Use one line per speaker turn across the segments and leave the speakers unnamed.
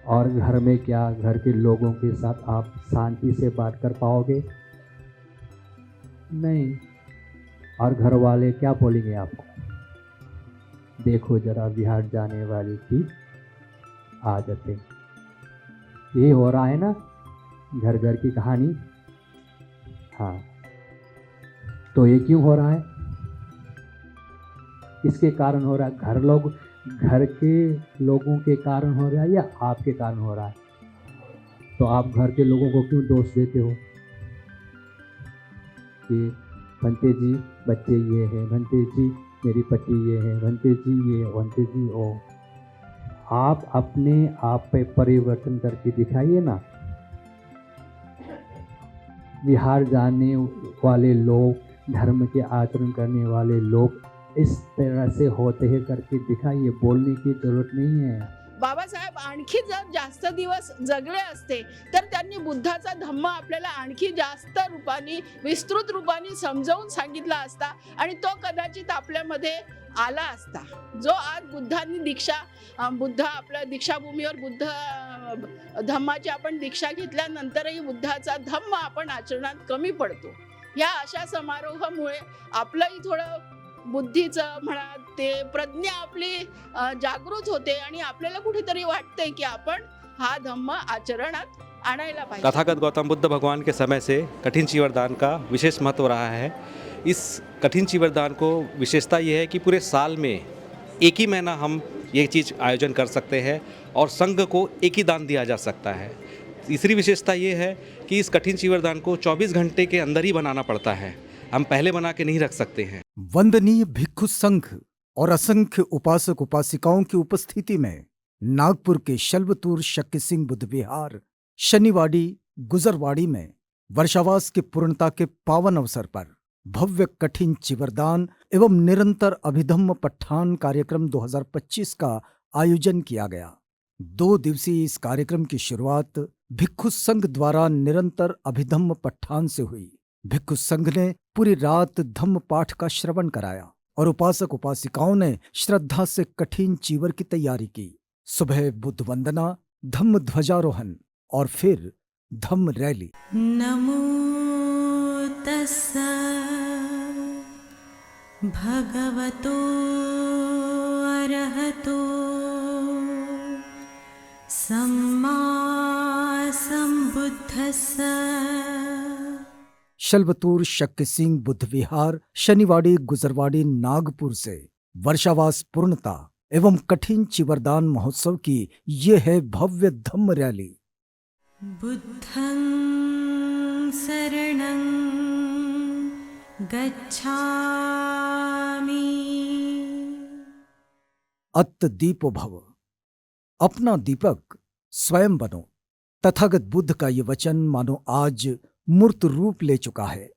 और घर में क्या, घर के लोगों के साथ आप शांति से बात कर पाओगे? नहीं। और घर वाले क्या बोलेंगे आपको? देखो जरा बिहार जाने वाली की आदतें। ये हो रहा है ना, घर घर की कहानी। हाँ, तो ये क्यों हो रहा है? किसके कारण हो रहा है? घर के लोगों के कारण हो रहा है या आपके कारण हो रहा है? तो आप घर के लोगों को क्यों दोष देते हो कि भंते जी बच्चे ये हैं, भंते जी मेरी पति ये है, भंते जी ये, भंते जी ओ। आप अपने आप पे परिवर्तन करके दिखाइए ना। बिहार जाने वाले लोग, धर्म के आचरण करने वाले लोग इस तरह से होते हैं करके दिखाइए, बोलने की जरूरत नहीं है।
बाबासाहेब आणखी जर जास्त दिवस जगले असते तर त्यांनी बुद्धाचा धम्म आपल्याला आणखी जास्त रूपाने, विस्तृत रूपाने समजावून सांगितला असता आणि तो कदाचित आपल्यामध्ये आला असता. जो आज बुद्धांनी दीक्षा, बुद्ध आपल्या दीक्षाभूमीवर बुद्ध धम्माची आपण दीक्षा घेतल्यानंतरही बुद्धाचा धम्म आपण आचरणात कमी पडतो. या अशा समारोहामुळे आपलंही थोडं बुद्धीचं म्हणा, ते प्रज्ञा आपली जागृत होते आणि आपल्याला कुठेतरी वाटतंय की आपण हा धम्म आचरणात आणायला पाहिजे.
तथागत गौतम बुद्ध भगवान के समय से कठिन चीवरदान का विशेष महत्व रहा है। इस कठिन चीवरदान को विशेषता ये है कि पूरे साल में एक ही महीना हम ये चीज़ आयोजन कर सकते हैं और संघ को एक ही दान दिया जा सकता है। तीसरी विशेषता ये है कि इस कठिन चीवरदान को 24 घंटे के अंदर ही बनाना पड़ता है, हम पहले बना के नहीं रख सकते हैं।
वंदनीय भिक्षु संघ और असंख्य उपासक उपासिकाओं की उपस्थिति में नागपुर के शल्वतूर शक्ति सिंह बुद्ध विहार शनिवाड़ी गुजरवाड़ी में वर्षावास की पूर्णता के पावन अवसर पर भव्य कठिन चिवरदान एवं निरंतर अभिधम्म पठान कार्यक्रम 2025 का आयोजन किया गया। 2 दिवसीय इस कार्यक्रम की शुरुआत भिक्षु संघ द्वारा निरंतर अभिधम्म पठान से हुई। भिक्षु संघ ने पूरी रात धम्म पाठ का श्रवण कराया और उपासक उपासिकाओं ने श्रद्धा से कठिन चीवर की तैयारी की। सुबह बुद्ध वंदना, धम्म ध्वजारोहण और फिर धम्म रैली।
नमो तस्सा भगवतो अरहतो सम्मा संबुद्धस्सा।
शल्वतूर शक्ति सिंह बुद्ध विहार शनिवाड़ी गुजरवाड़ी नागपुर से वर्षावास पूर्णता एवं कठिन चिवरदान महोत्सव की ये है भव्य धम्म रैली।
बुद्धं शरणं गच्छामि।
अत्त दीपो भव, अपना दीपक स्वयं बनो। तथागत बुद्ध का ये वचन मानो आज मूर्त रूप ले चुका है।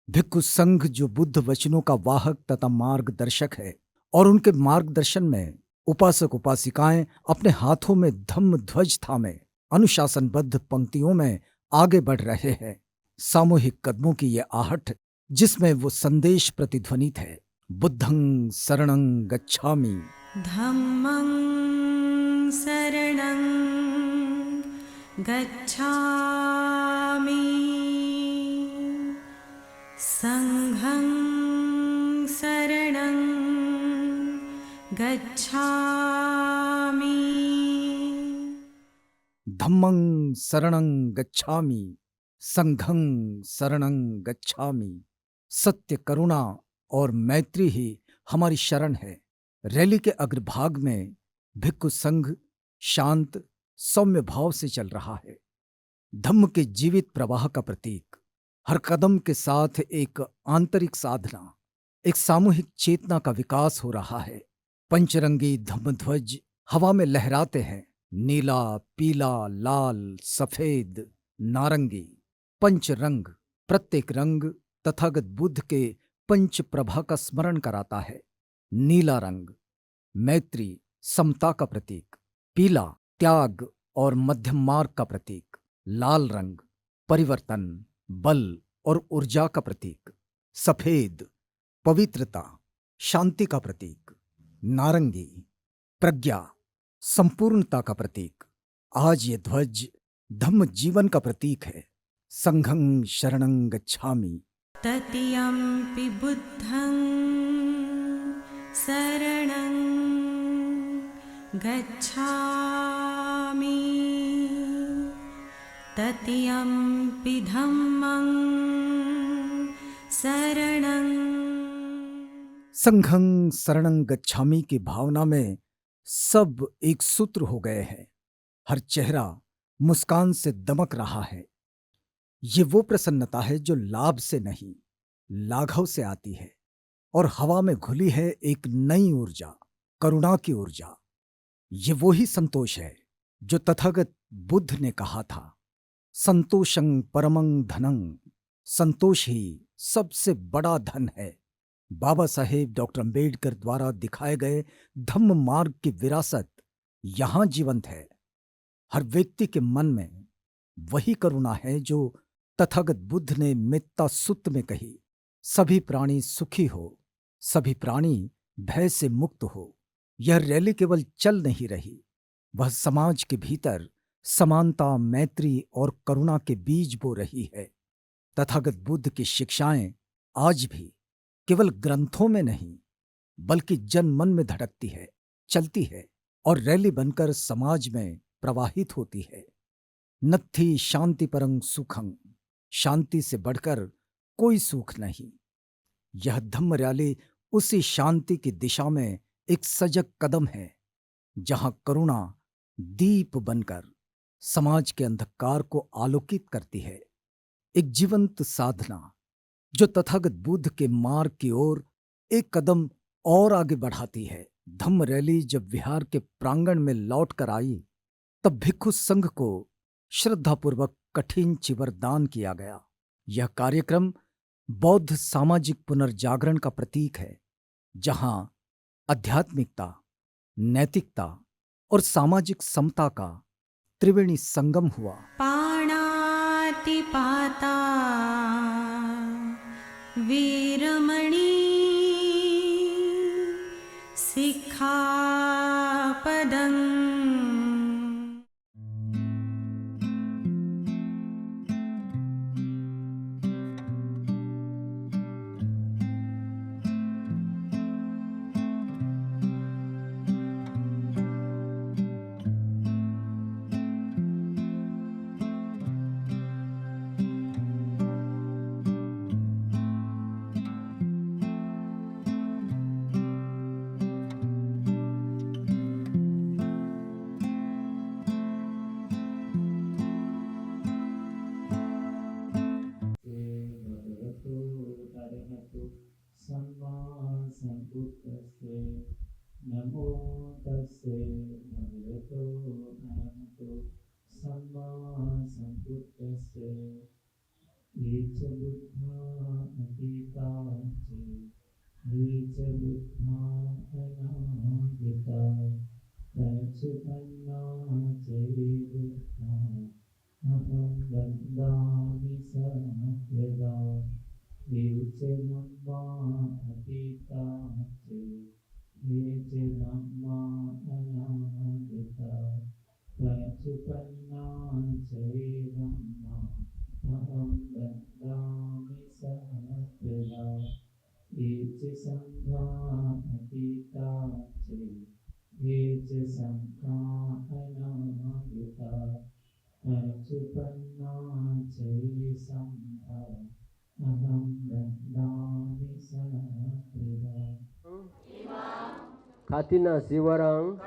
भिक्षु संघ जो बुद्ध वचनों का वाहक तथा मार्गदर्शक है और उनके मार्गदर्शन में उपासक उपासिकाएं अपने हाथों में धम्म ध्वज थामे अनुशासनबद्ध पंक्तियों में आगे बढ़ रहे हैं। सामूहिक कदमों की ये आहट जिसमें वो संदेश प्रतिध्वनित है, बुद्धं शरणं गच्छामि,
धम्मं शरणं गच्छामि, संघं शरणं गच्छामि।
धम्मं शरणं गच्छामि, संघं शरणं गच्छामि। सत्य, करुणा और मैत्री ही हमारी शरण है। रैली के अग्रभाग में भिक्षु संघ शांत सौम्य भाव से चल रहा है, धम्म के जीवित प्रवाह का प्रतीक। हर कदम के साथ एक आंतरिक साधना, एक सामूहिक चेतना का विकास हो रहा है। पंचरंगी धम्मध्वज हवा में लहराते हैं, नीला, पीला, लाल, सफेद, नारंगी। पंच रंग, प्रत्येक रंग तथागत बुद्ध के पंच प्रभा का स्मरण कराता है। नीला रंग मैत्री, समता का प्रतीक। पीला त्याग और मध्यम मार्ग का प्रतीक। लाल रंग परिवर्तन, बल और ऊर्जा का प्रतीक। सफेद पवित्रता, शांति का प्रतीक। नारंगी प्रज्ञा, संपूर्णता का प्रतीक। आज ये ध्वज धम्म जीवन का प्रतीक है। संघं शरणं गच्छामि।
ततियम्पि बुद्धं शरणं गच्छामि ततियम्पि धम्मं शरणं।
संघं शरणं गच्छामि की भावना में सब एक सूत्र हो गए हैं। हर चेहरा मुस्कान से दमक रहा है। ये वो प्रसन्नता है जो लाभ से नहीं, लाघव से आती है और हवा में घुली है एक नई ऊर्जा, करुणा की ऊर्जा। ये वो ही संतोष है जो तथागत बुद्ध ने कहा था, संतोषं परमं धनं। संतोष ही सबसे बड़ा धन है। बाबा साहेब डॉक्टर अम्बेडकर द्वारा दिखाए गए धम्म मार्ग की विरासत यहां जीवंत है। हर व्यक्ति के मन में वही करुणा है जो तथागत बुद्ध ने मित्ता सूत्र में कही, सभी प्राणी सुखी हो, सभी प्राणी भय से मुक्त हो। यह रैली केवल चल नहीं रही, वह समाज के भीतर समानता, मैत्री और करुणा के बीज बो रही है। तथागत बुद्ध की शिक्षाएं आज भी केवल ग्रंथों में नहीं बल्कि जन मन में धड़कती है, चलती है और रैली बनकर समाज में प्रवाहित होती है। नत्थि शांति परं सुखं। शांति से बढ़कर कोई सुख नहीं। यह धम्म रैली उसी शांति की दिशा में एक सजग कदम है, जहां करुणा दीप बनकर समाज के अंधकार को आलोकित करती है। एक जीवंत साधना जो तथागत बुद्ध के मार्ग की ओर एक कदम और आगे बढ़ाती है। धम्म रैली जब विहार के प्रांगण में लौट कर आई, तब भिक्षु संघ को श्रद्धापूर्वक कठिन चिवर दान किया गया। यह कार्यक्रम बौद्ध सामाजिक पुनर्जागरण का प्रतीक है, जहां आध्यात्मिकता, नैतिकता और सामाजिक समता का त्रिवेणी संगम हुआ।
पाणातिपाता वीरमणि सिक्खापदं।
नमो तस्से भगवतो अरहतो सम्मा सम्बुद्धस्से। ये च बुद्धा अतीता ये च बुद्धा अनादिता प्रचुपन्ना च ये बुद्धा अहं वन्दामि सर्वदा। ये च नम्मा अतीता ये च नम्मा अनादिता प्रचुपन्ना च ये नम्मा अहं वन्दामि सर्वदा। ये च सङ्घा अतीता ये च सङ्घा अनादिता प्रचुपन्ना च ये सङ्घा अहं वन्दामि सर्वदा।
Katina siwarang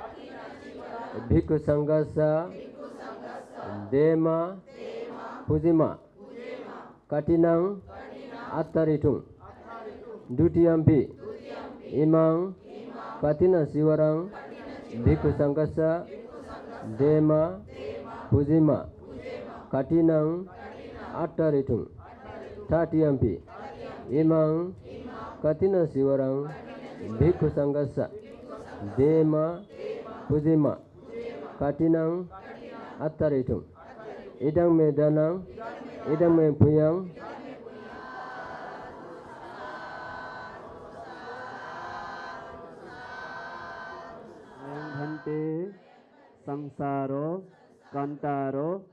bhikkhu sanghasa dema pujima katinang attaritung dutiyampi imang katina siwarang bhikkhu sanghasa dema pujima katinang attaritung tatiyampi imang katina siwarang bhikkhu sanghasa dema pujima katinang attaritum idang me danang idang me puyang bhante samsaro
Kantaro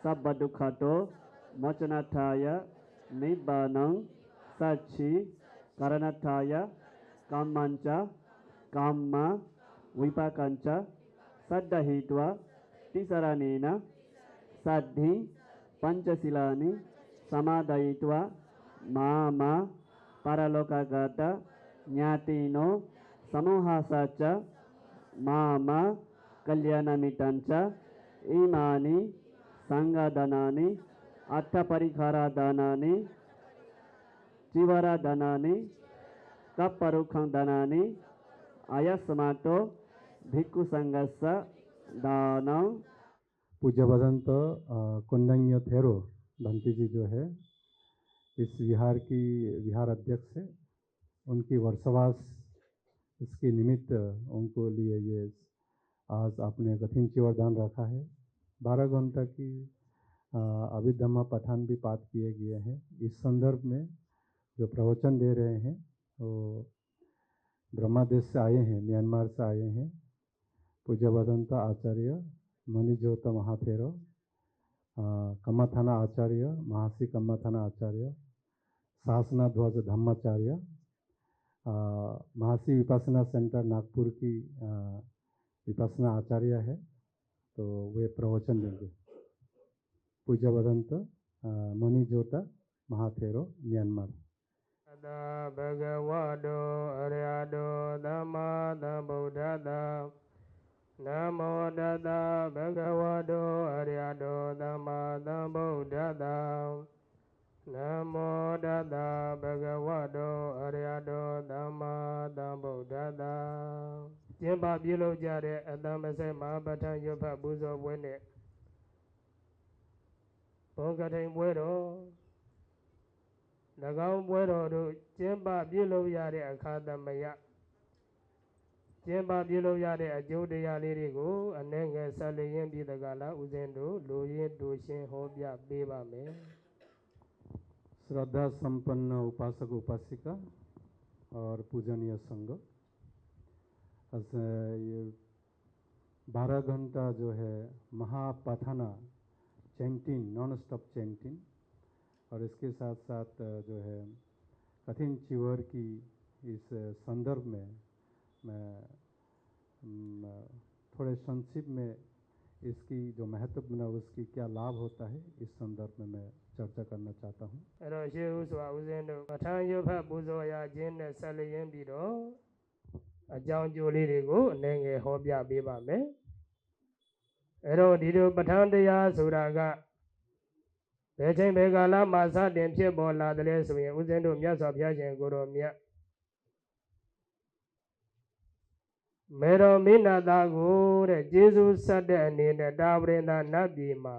Sabbadukhato Mochanataya Nibbanang Sachi Karanataya Kamancha Kamma Vipakancha Saddahitva Tisaranena Saddhi Panchasilani Samadayitva Mama Paralokagata Nyatino Samohasacha Mama Kalyanamitancha Imani Sangadanani Attaparikharadanani Chivaradanani Kapparukhandanani Ayasamato Bhikkhu Sangassa Danam।
पूज्य भदंत कुंडंग्य थेरो भंती जी जो है इस विहार की विहार अध्यक्ष है। उनकी वर्षवास इसके निमित्त उनको लिए ये आज आपने कठिन चिवरदान रखा है। 12 घंटा की अभिधम्मा पठन भी पाठ किए गए हैं। इस संदर्भ में जो प्रवचन दे रहे हैं वो ब्रह्मादेश से आए हैं, म्यांमार से आए हैं। पूज्य भदंत आचार्य मणिज्योत महाथेरो, कम्माथाना आचार्य, महर्षि कम्माथाना आचार्य, शासना ध्वज धम्माचार्य, महर्षि विपස්සना सेंटर नागपुर की विपස්සना आचार्य है, तो वे प्रवचन देंगे। पूज्य भदंत मणिज्योत महाथेरो, म्यांमार।
भगवतो अरहतो धम्मा बुद्धता नमो तथा भगवतो अरहतो धम्मा बुद्धता नमो तथा भगवतो अरहतो धम्मा बुद्धता। ကျင်းပပြုလုပ်ကြတဲ့အတ္တမစက်မဟာပဋ္ဌာန်းရွတ်ဖတ်ပူဇော်ပွဲနဲ့ဘုံကထိန်ပွဲတော်၎င်းပွဲတော်တို့ကျင်းပပြုလုပ်ရတဲ့အခါသမယကျင်းပပြုလုပ်ရတဲ့အကျိုးတရားလေးတွေကိုအနည်းငယ်ဆက်လျင်းပြီးတကလားဦးဇင်းတို့လူရင်းတူရှင်းဟောပြပေးပါမယ်
श्रद्धा संपन्न उपासक उपासिका और पूजनीय संघ, ये 12 घंटा जो है महापठना चैंटिंग, नॉन स्टॉप चैंटिंग, और इसके साथ साथ जो है कठिन चिवर की इस संदर्भ में मैं थोड़े संक्षिप्त में इसकी जो महत्वपूर्ण उसकी क्या लाभ होता है इस संदर्भ में मैं चर्चा करना चाहता हूँ।
အဲ့တော့ရှေးဥစွာဦးဇင်းတို့ပဋ္ဌာန်းရွတ်ဖတ်ပူဇော်ရခြင်းနဲ့ဆက်လျင်းပြီးတော့အကြောင်းအကျိုးလေးတွေကိုအနည်းငယ်ဟောပြပေးပါမယ်အဲ့တော့ဒီလိုပဋ္ဌာန်းတရားဆိုတာကဘယ်ချိန်ဘယ်ကာလမှာစတင်ဖြစ်ပေါ်လာတယ်လဲဆိုရင်ဦးဇင်းတို့မြတ်စွာဘုရားရှင်ကိုတော်မြတ်မေတော်မိနာတာကိုတဲ့ကျေးဇူးဆက်တဲ့အနေနဲ့တာဝရင်သာနတ်ပြည်မှာ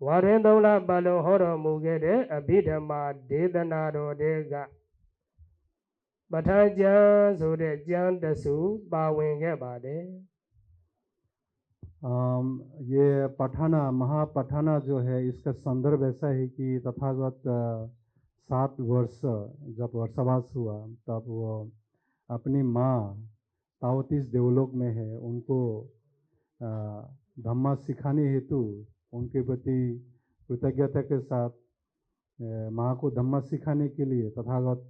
ဝါရင်သုံးလပတ်လုံးဟောတော်မူခဲ့တဲ့အဘိဓမ္မာဒေသနာတော်တွေကပဋ္ဌာန်းကျမ်းဆိုတဲ့ကျမ်းတစုပါဝင်ခဲ့ပါတယ်
ये पठाना महापठाना जो है इसका संदर्भ ऐसा है कि तथागत 7 वर्ष जब वर्षवास हुआ तब वो अपनी माँ तावतीस देवलोक में है, उनको धम्मा सिखाने हेतु उनके प्रति कृतज्ञता के साथ माँ को धम्मा सिखाने के लिए तथागत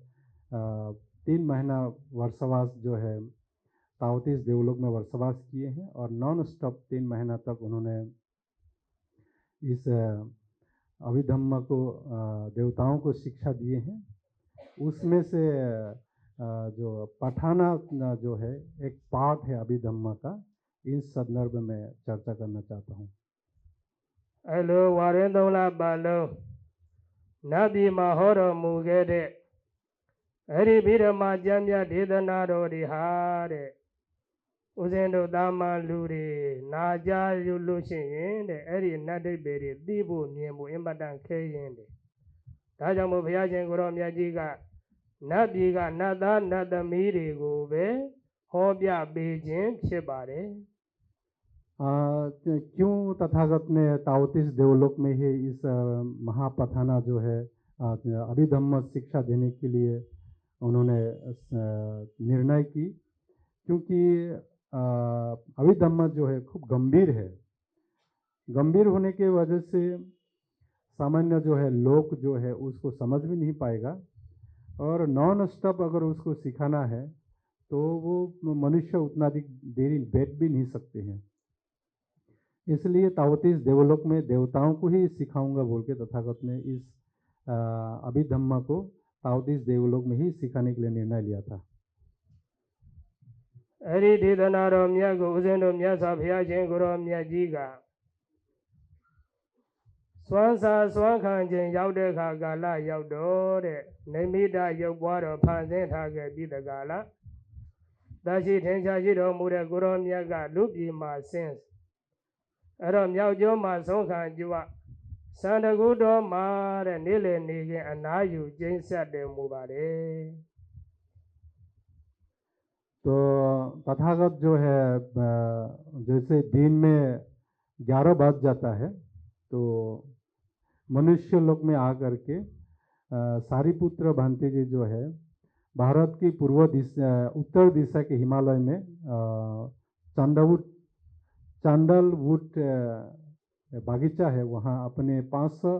3 महीना वर्षवास जो है तावतीस देवलोक में वर्षवास किए हैं और नॉन स्टॉप 3 महीना तक उन्होंने इस अभिधम्म को देवताओं को शिक्षा दिए हैं। उसमें से जो पठाना जो है एक पार्ट है अभिधम्म का, इस संदर्भ में चर्चा करना चाहता हूँ।
हेलो वारेंद्रला बालो नबी माहौर मुगेरे हरि बीरमा जम्या देदना रोरी हारे उसेंदो दामा लूरी नाजा युलुशिन दे हरि नदे बेरी दीबो नियमो इम्बदान खेयेंदे दाजा मो भयाजें गुरो म्याजी का नबी का नदा नदमीरी को बे होब्या बेजें छिबारे
क्यों तथागत ने तावतीस देवलोक में ही इस महापठाना जो है अभिधम्म शिक्षा देने के लिए उन्होंने निर्णय की, क्योंकि अभिधम्म जो है खूब गंभीर है गंभीर होने की वजह से सामान्य जो है लोग जो है उसको समझ भी नहीं पाएगा, और नॉन स्टॉप अगर उसको सिखाना है तो वो मनुष्य उतना अधिक देरी बैठ भी नहीं सकते हैं। इसलिए ताओतीस देवलोक में देवताओं को ही सिखाऊंगा बोल के तथागत ने इस अभिधम्मा को ताओतीस देवलोक में ही सिखाने के लिए निर्णय लिया था।
အဲ့ဒီဒေသနာတော်မြတ်ကိုဦးဇင်းတို့မြတ်စွာဘုရားရှင်ကိုရောမြတ်ကြီးကစွမ်းစာစွမ်းခံခြင်းရောက်တဲ့အခါကာလရောက်တော့တဲ့နိမိတရုပ်ပွားတော်ဖန်ဆင်းထားခဲ့ပြီးတကားလားတရှိထင်ရှားရှိတော်မူတဲ့ကိုရောမြတ်ကလူပြည်မှာဆင်းအဲ့တော့မြောက်ကျောမှာဆုံးခံကြွစန္ဒကုတော်မှာတဲ့နေ့လည်နေခြင်းအနားယူကျင်းဆက်တယ်မူပါတယ်
तो तथागत जो है जैसे दिन में 11 बज जाता है तो मनुष्य लोक में आकर के सारीपुत्र भांति जी जो है भारत की पूर्व दिशा उत्तर दिशा के हिमालय में चांडलवुड बागीचा है, वहाँ अपने 500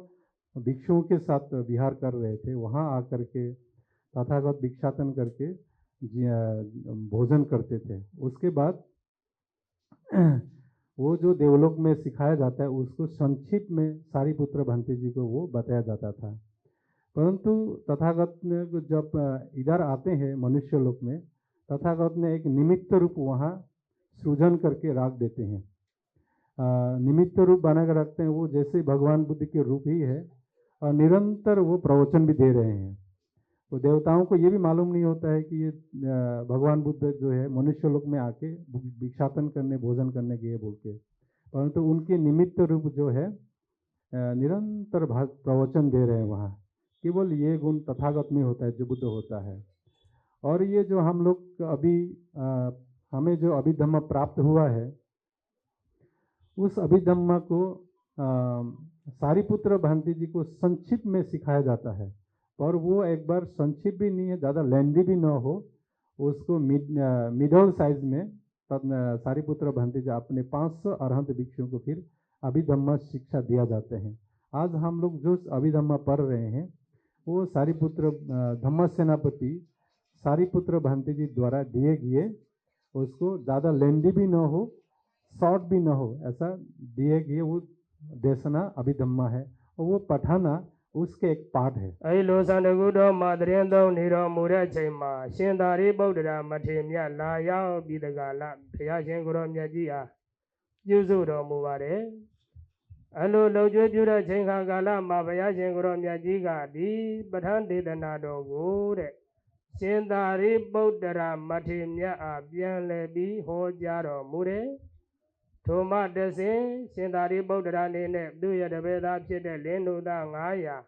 भिक्षुओं के साथ विहार कर रहे थे। वहाँ आकर के तथागत भिक्षाटन करके भोजन करते थे। उसके बाद वो जो देवलोक में सिखाया जाता है उसको संक्षिप्त में सारीपुत्र भांति जी को वो बताया जाता था। परंतु तथागत ने जब इधर आते हैं मनुष्य लोक में, तथागत ने एक निमित्त रूप वहाँ सृजन करके रख देते हैं। निमित्त रूप बनाकर रखते हैं, वो जैसे भगवान बुद्ध के रूप ही है और निरंतर वो प्रवचन भी दे रहे हैं। तो देवताओं को ये भी मालूम नहीं होता है कि ये भगवान बुद्ध जो है मनुष्य लोक में आके भिक्षाटन करने भोजन करने गए बोल के, परंतु उनके निमित्त रूप जो है निरंतर प्रवचन दे रहे हैं वहाँ। केवल ये गुण तथागत में होता है जो बुद्ध होता है। और ये जो हम लोग अभी हमें जो अभिधम्मा प्राप्त हुआ है, उस अभिधम्मा को सारीपुत्र भांति जी को संक्षिप्त में सिखाया जाता है, और वो एक बार संक्षिप्त भी नहीं है, ज़्यादा लेंदी भी ना हो, उसको मिडल साइज में सारीपुत्र भांति जी अपने 500 अरहंत भिक्षुओं को फिर अभिधम्मा शिक्षा दिया जाते हैं। आज हम लोग जो अभिधम्मा पढ़ रहे हैं वो सारीपुत्र धम्म सेनापति सारीपुत्र भांति जी द्वारा दिए गए, उसको ज़्यादा लेंदी भी ना हो, शॉर्ट भी ना हो, ऐसा दिए गए वो देशना अभिधम्मा है, और वो पढ़ाना उसके एक पाठ है।
အဲ့လိုစန္ဒကုတော်မှာတရင်သုံးနေတော်မူတဲ့အချိန်မှာရှင်သာရိပုတ္တရာမထေရမြတ်လာရောက်ပြီးတကားလားဘုရားရှင်ကိုရောမြတ်ကြီးအားပြုစုတော်မူပါတယ်။အဲ့လိုလုံကျွေးပြုတဲ့ချိန်ခါကာလမှာဘုရားရှင်ကိုရောမြတ်ကြီးကဒီပဋ္ဌာန်းဒေသနာတော်ကိုတဲ့ရှင်သာရိပုတ္တရာမထေရမြတ်အားပြန်လည်ပြီးဟောကြားတော်မူတယ်။ ထိုမှတဆင်ရှင်သာရိပုတ္တရာနေနဲ့သူရတပည့်သားဖြစ်တဲ့လင်းတို့သား900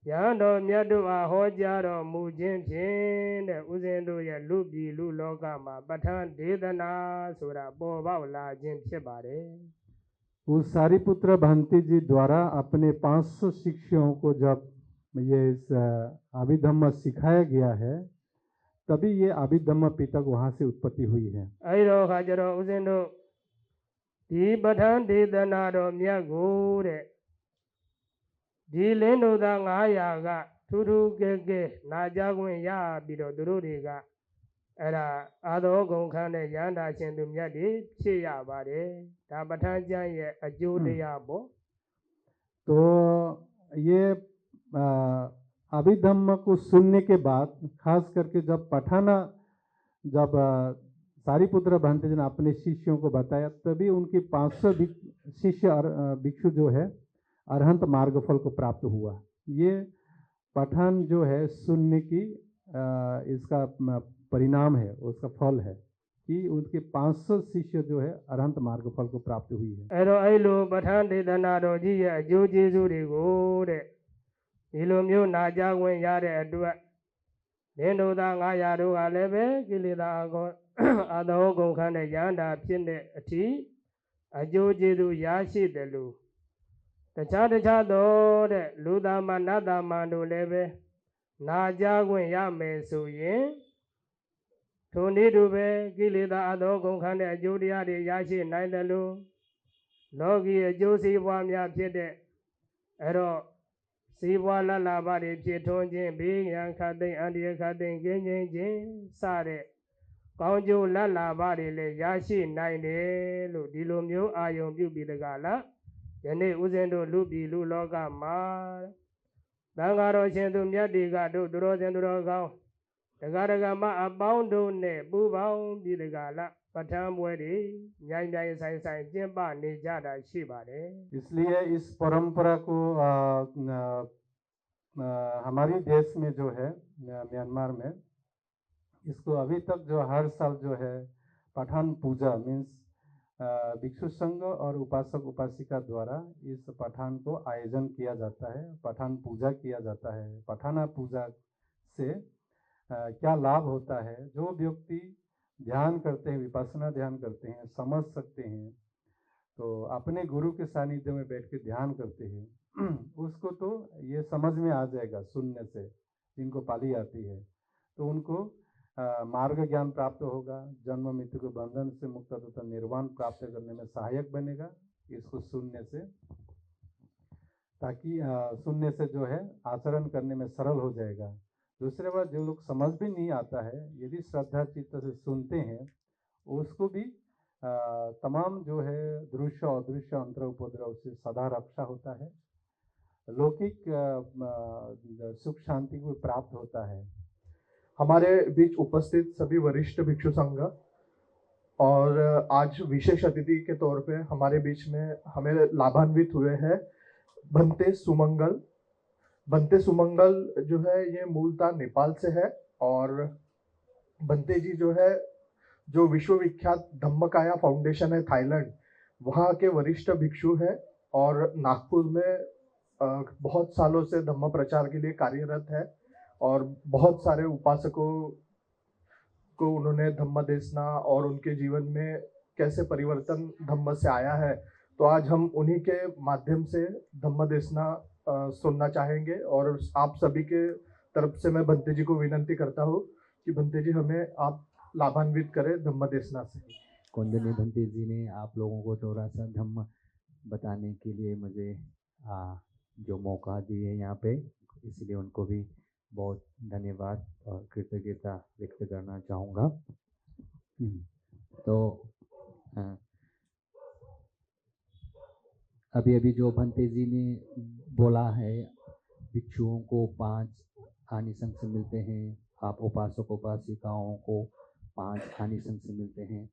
ရဟန်းတော်မြတ်တို့အားဟောကြားတော်မူခြင်းဖြင့်တဲ့ဥစဉ်တို့ရဲ့လူပြည်လူလောကမှာပဋ္ဌာန်းဒေသနာဆိုတာပေါ်ပေါက်လာခြင်းဖြစ်ပါတယ်
उस सारीपुत्र भांति जी द्वारा अपने 500 शिष्यों को जब ये अभिधम्मा सिखाया गया है, तभी ये अभिधम्मा पिटक वहाँ से उत्पत्ति हुई है।
အဲဒီတော့ခါကျတော့ဥစဉ်တို့ဒီပဋ္ဌာန်းဒေသနာတော်မြတ်ကိုတဲ့ဒီလင်းတို့သား900ကထူးထူးကဲကဲနာကြားခွင့်ရပြီးတော့သူတို့တွေကအဲ့ဒါအာသောဂုံခန်းတဲ့ရဟန္တာရှင်သူမြတ်တွေဖြစ်ရပါတယ်ဒါပဋ္ဌာန်းကျမ်းရဲ့အကျိုးတရားပေါ့
तो ये अभिधम्मा को सुनने के बाद खास करके जब पठाना जब सारीपुत्र भांति जी ने अपने शिष्यों को बताया, तभी उनके 500 शिष्य भिक्षु जो है अरहंत मार्गफल को प्राप्त हुआ। ये पठान जो है सुनने की इसका परिणाम है, उसका फल है कि उनके 500 शिष्य जो है अरहंत मार्गफल को प्राप्त हुई है।
အဲ့တော့အဲ့လိုပဋ္ဌာန်းဒေသနာတော်ကြီးရဲ့အကျိုးကျေးဇူးတွေကိုတဲ့ဒီလိုမျိုးနာကြားခွင့်ရတဲ့အတွက်လင်းတို့သား900တို့ကလည်းပဲကိလေသာအာသောဂုံခန်းတဲ့ရဟန္တာဖြစ်တဲ့အထိအကျိုးကျေးဇူးရရှိတယ်လို့တခြားသောတဲ့လူသားမနတ်သားမတို့လည်းပဲနာကြားခွင့်ရမယ်ဆိုရင်ထိုနည်းတူပဲကိလေသာအာသောဂုံခန်းတဲ့အကျိုးတရားတွေရရှိနိုင်တယ်လို့ လောကီအကျိုးစီးပွားများဖြစ်တဲ့အဲ့တော့စီးပွားလက်လာပါတွေဖြစ်ထွန်းခြင်းဘေးရန်ခတ်သိမ်းအန္တရာယ်ခတ်သိမ်းကင်းငြိမ်းခြင်းစတဲ့ကောင်းကျိုးလက်လာပါတွေလည်းရရှိနိုင်တယ်လို့ဒီလိုမျိုးအာယုံပြုပြီးတကလားယနေ့ဦးဇင်းတို့လူပြည်လူလောကမှာသံဃာတော်ရှင်သူမြတ်တွေကတို့သူတော်စင်သူတော်ကောင်းတရားဒဂမအပေါင်းတို့နဲ့ပူးပေါင်းပြီးတကလားပဋ္ဌာန်းပွဲတွေမြိုင်မြိုင်ဆိုင်ဆိုင်ကျင့်ပနေကြတာရှိပါတယ်
इसलिए इस परंपरा को हमारी देश में जो है म्यांमार में इसको अभी तक जो हर साल जो है पठान पूजा मीन्स भिक्षु संघ और उपासक उपासिका द्वारा इस पठान को आयोजन किया जाता है, पठान पूजा किया जाता है। पठाना पूजा से क्या लाभ होता है, जो व्यक्ति ध्यान करते हैं, विपස්සना ध्यान करते हैं, समझ सकते हैं, तो अपने गुरु के सानिध्य में बैठ के ध्यान करते हैं उसको तो ये समझ में आ जाएगा सुनने से, जिनको पाली आती है तो उनको मार्ग ज्ञान प्राप्त होगा, जन्म मृत्यु के बंधन से मुक्त तथा निर्वाण प्राप्त करने में सहायक बनेगा इसको सुनने से, ताकि सुनने से जो है आचरण करने में सरल हो जाएगा। दूसरे बात, जो लोग समझ भी नहीं आता है यदि श्रद्धा चित्त से सुनते हैं उसको भी तमाम जो है दृश्य अदृश्य अंतर उपद्रव से सदा रक्षा होता है, लौकिक सुख शांति को प्राप्त होता है।
हमारे बीच उपस्थित सभी वरिष्ठ भिक्षु संघ और आज विशेष अतिथि के तौर पे हमारे बीच में हमें लाभान्वित हुए हैं भंते सुमंगल। भंते सुमंगल जो है ये मूलतः नेपाल से है और भंते जी जो है जो विश्वविख्यात धम्मकाया फाउंडेशन है थाईलैंड, वहाँ के वरिष्ठ भिक्षु है और नागपुर में बहुत सालों से धम्म प्रचार के लिए कार्यरत है और बहुत सारे उपासकों को उन्होंने धम्म देशना और उनके जीवन में कैसे परिवर्तन धम्म से आया है, तो आज हम उन्हीं के माध्यम से धम्म देशना सुनना चाहेंगे। और आप सभी के तरफ से मैं भंते जी को विनंती करता हूँ कि भंते जी हमें आप लाभान्वित करें धम्म देशना से।
कुंदनी भंते जी ने आप लोगों को थोड़ा सा धम्म बताने के लिए मुझे जो मौका दिए यहाँ पे, इसलिए उनको भी बहुत धन्यवाद और कृतज्ञता व्यक्त करना चाहूँगा। तो अभी अभी जो भंते जी ने बोला है भिक्षुओं को 5 आनिसंस मिलते हैं, आप उपासक उपासिकाओं को 5 आनिसंस मिलते हैं,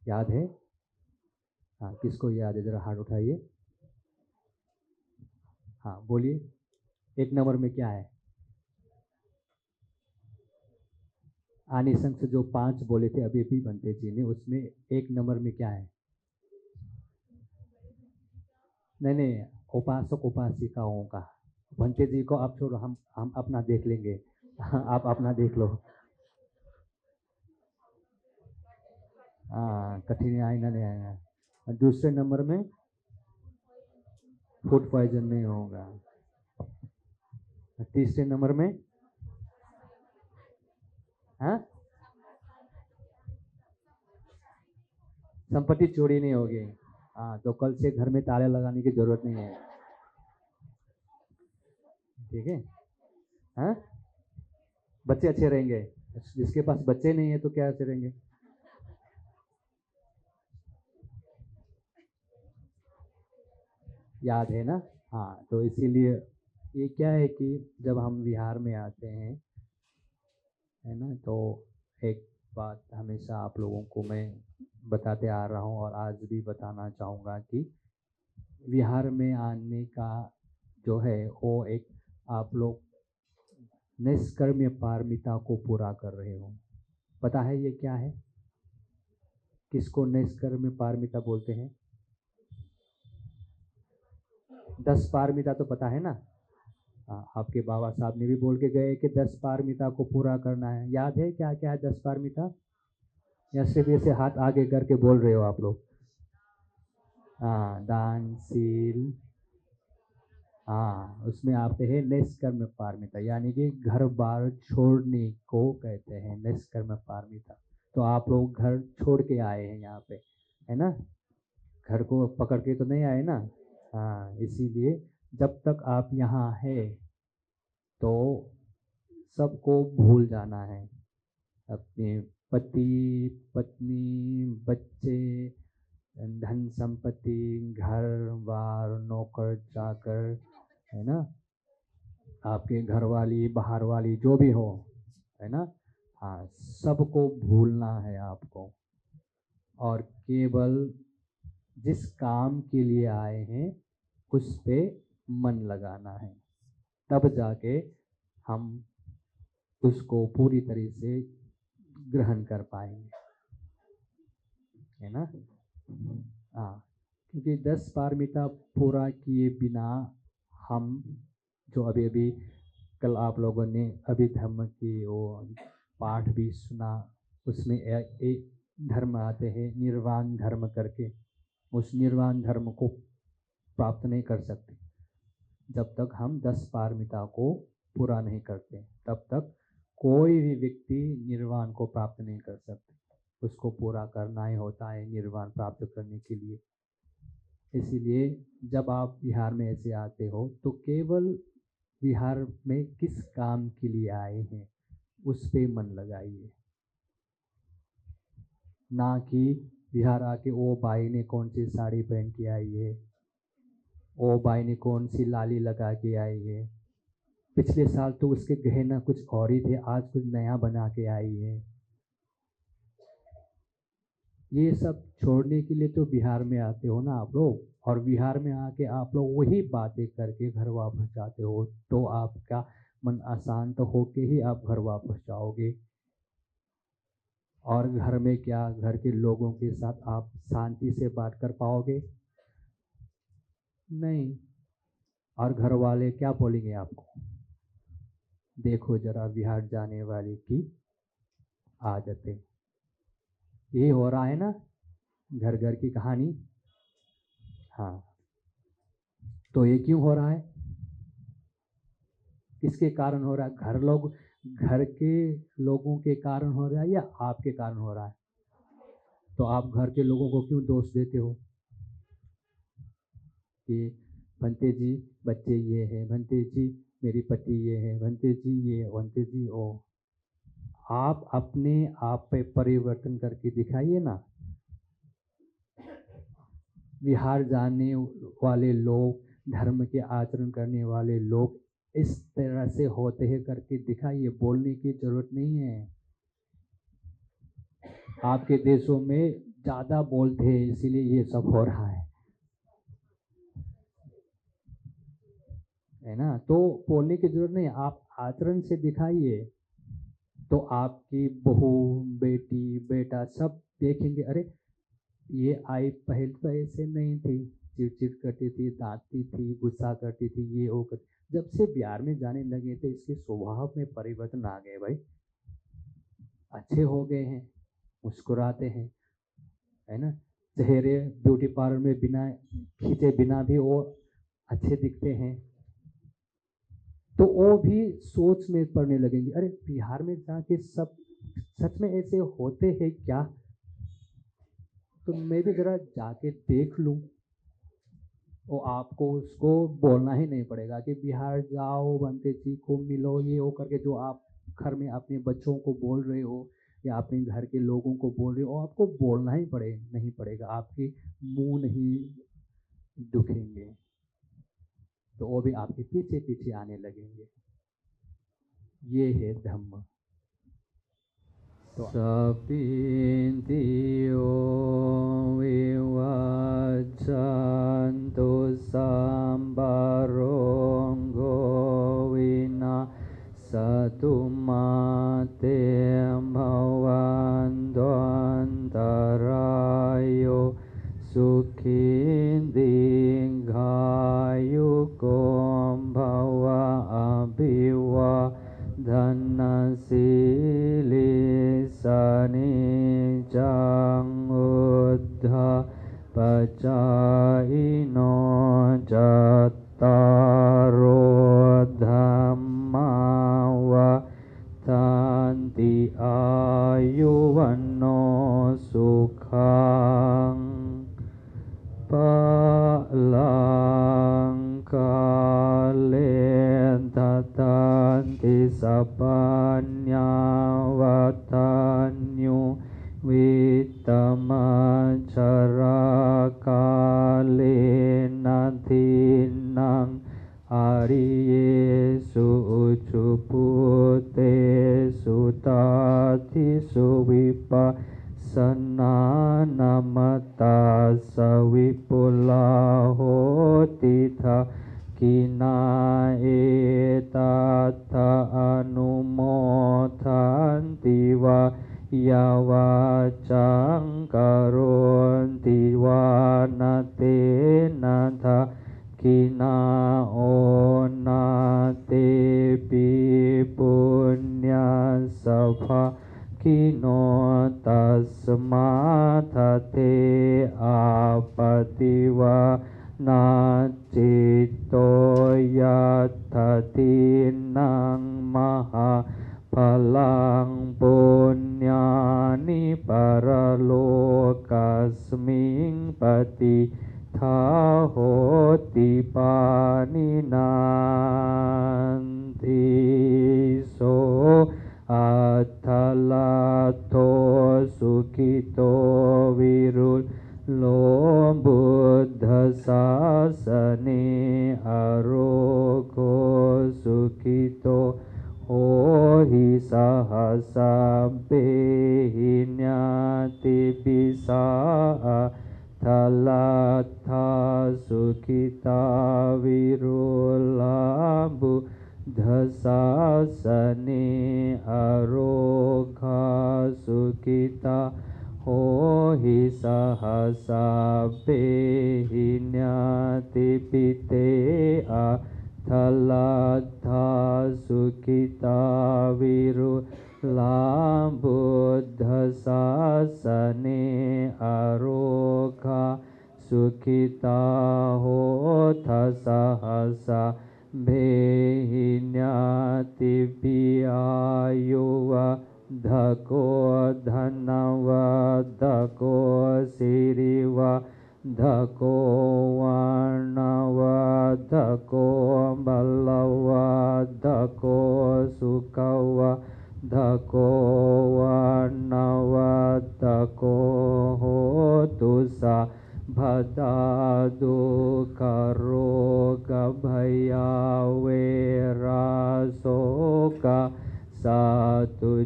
याद है? हाँ, किसको याद है? जरा हाथ उठाइए। हाँ बोलिए, 1 नंबर में क्या है? आनिसंस जो 5 बोले थे अभी भी भंते जी ने, उसमें 1 नंबर में क्या है? नहीं, उपासक उपासिकाओं का। भंते जी को आप छोड़ो, हम अपना देख लेंगे। आप अपना देख लो। हाँ, कठिनाई नहीं आएगा। दूसरे नंबर में फूड पॉइजन नहीं होगा। तीसरे नंबर में हाँ, संपत्ति चोरी नहीं होगी। हाँ, तो कल से घर में ताले लगाने की जरूरत नहीं है, ठीक है? हाँ, बच्चे अच्छे रहेंगे। जिसके पास बच्चे नहीं है तो क्या अच्छे रहेंगे? याद है ना? हाँ, तो इसीलिए ये क्या है कि जब हम विहार में आते हैं, है ना, तो एक बात हमेशा आप लोगों को मैं बताते आ रहा हूँ और आज भी बताना चाहूँगा कि विहार में आने का जो है वो एक आप लोग निष्कर्म्य पारमिता को पूरा कर रहे हो। पता है ये क्या है? किसको निष्कर्म्य पारमिता बोलते हैं? 10 पारमिता तो पता है ना? आपके बाबा साहब ने भी बोल के गए कि 10 पारमिता को पूरा करना है। याद है क्या क्या है 10 पारमिता? या सिर्फ ऐसे हाथ आगे करके बोल रहे हो आप लोग? हाँ, दान, शील, हाँ, उसमें आते हैं निष्कर्म पारमिता, यानी कि घर बार छोड़ने को कहते हैं निष्कर्म पारमिता। तो आप लोग घर छोड़ के आए हैं यहाँ पे, है ना? घर को पकड़ के तो नहीं आए ना। हाँ, इसीलिए जब तक आप यहाँ है तो सबको भूल जाना है, अपने पति पत्नी बच्चे धन संपत्ति घर बार नौकर चाकर, है ना, आपके घर वाली बाहर वाली जो भी हो, है ना, हाँ, सबको भूलना है आपको और केवल जिस काम के लिए आए हैं उस पे मन लगाना है, तब जाके हम उसको पूरी तरह से ग्रहण कर पाएंगे, है ना। हाँ, क्योंकि 10 पारमिता पूरा किए बिना हम जो अभी अभी कल आप लोगों ने अभिधम्म की वो पाठ भी सुना, उसमें एक धर्म आते हैं निर्वाण धर्म करके, उस निर्वाण धर्म को प्राप्त नहीं कर सकते जब तक हम 10 पारमिता को पूरा नहीं करते, तब तक कोई भी व्यक्ति निर्वाण को प्राप्त नहीं कर सकते। उसको पूरा करना ही होता है निर्वाण प्राप्त करने के लिए। इसीलिए जब आप विहार में ऐसे आते हो तो केवल विहार में किस काम के लिए आए हैं उस पे मन लगाइए, ना कि विहार आके ओ भाई ने कौन सी साड़ी पहन के आई है, ओ भाई ने कौन सी लाली लगा के आई है, पिछले साल तो उसके गहना कुछ और ही थे, आज कुछ नया बना के आई है। ये सब छोड़ने के लिए तो बिहार में आते हो ना आप लोग, और बिहार में आके आप लोग वही बातें करके घर वापस जाते हो, तो आपका मन अशांत होके ही आप घर वापस जाओगे। और घर में क्या, घर के लोगों के साथ आप शांति से बात कर पाओगे? नहीं। और घर वाले क्या बोलेंगे आपको? देखो जरा बिहार जाने वाले की आदतें। ये हो रहा है ना घर घर की कहानी। हाँ, तो ये क्यों हो रहा है? किसके कारण हो रहा है? घर के लोगों के कारण हो रहा है या आपके कारण हो रहा है? तो आप घर के लोगों को क्यों दोष देते हो कि भंते जी बच्चे ये है, भंते जी मेरी पति ये है, भंते जी ये, भंते जी ओ। आप अपने आप पे परिवर्तन करके दिखाइए ना। बिहार जाने वाले लोग, धर्म के आचरण करने वाले लोग इस तरह से होते हैं करके दिखाइए, बोलने की जरूरत नहीं है। आपके देशों में ज़्यादा बोलते हैं इसीलिए ये सब हो रहा है ना। तो बोलने की जरूरत नहीं, आप आचरण से दिखाइए, तो आपकी बहू बेटी बेटा सब देखेंगे, अरे ये आई पहले तो ऐसे नहीं थी, चिड़चिड़ करती थी, डांटती थी, गुस्सा करती थी, ये वो करती। जब से बिहार में जाने लगे थे इसके स्वभाव में परिवर्तन आ गए भाई, अच्छे हो गए हैं, मुस्कुराते हैं, है ना। चेहरे ब्यूटी पार्लर में बिना खींचे बिना भी वो अच्छे दिखते हैं, तो वो भी सोच में पड़ने लगेंगे, अरे बिहार में जाके सब सच में ऐसे होते हैं क्या, तो मैं भी जरा जाके देख लूं। वो आपको उसको बोलना ही नहीं पड़ेगा कि बिहार जाओ, भंते जी को मिलो, ये वो करके जो आप घर में अपने बच्चों को बोल रहे हो या अपने घर के लोगों को बोल रहे हो, आपको बोलना ही नहीं पड़ेगा, आपके मुंह नहीं दुखेंगे, तो वो भी आपके पीछे पीछे आने लगेंगे। ये है धम्म। तो सपिंतियो विवचन्तु संबरोंगो विना सतुमाते भवन्तोऽन्तरायो सुखिन्दीर्घायुको भव अभिवदनशीली शनिचं उद्ध पचायते ปัญญาวัฏัญญูวิตตมัจฉรากาเลนะทินังอาริเยสุอุจจุพุเตสุตาทิสุวิปัสสนานามัตตาสวิปุลาโหติทากินาเอตัตถะอนุโมทันติวะยาวาจังกโรนติวานาเตนะทะกินาโอนาเตปิปุญญาสัพพะคิโนตัสมาทะเทอาปติวานาจิตโตยัตถตินังมหาพลังปุญญานิปรโลกัสมิงปฏิทาโหติปานินันติโสอัตถลาโทสุขิโตวิรุฬโลบุദ്ധศาสเนอโรโกสุขิโตโหหิสหัสสัพเพหิญญาติปิสาทลัทธาสุขิตาวิรุฬาบุദ്ധศาสเนอโรคาสุขิตาโหหิสหัสสัพเพหิญญาติปิเตอะทลัทธาสุขิตาวิรุฬาบุद्धศาสเนอโรคาสุขิตาโหทัสสะเบหิญญาติปิอายุวะ धकोधनवदको सिरिवदको सतुजुपतवा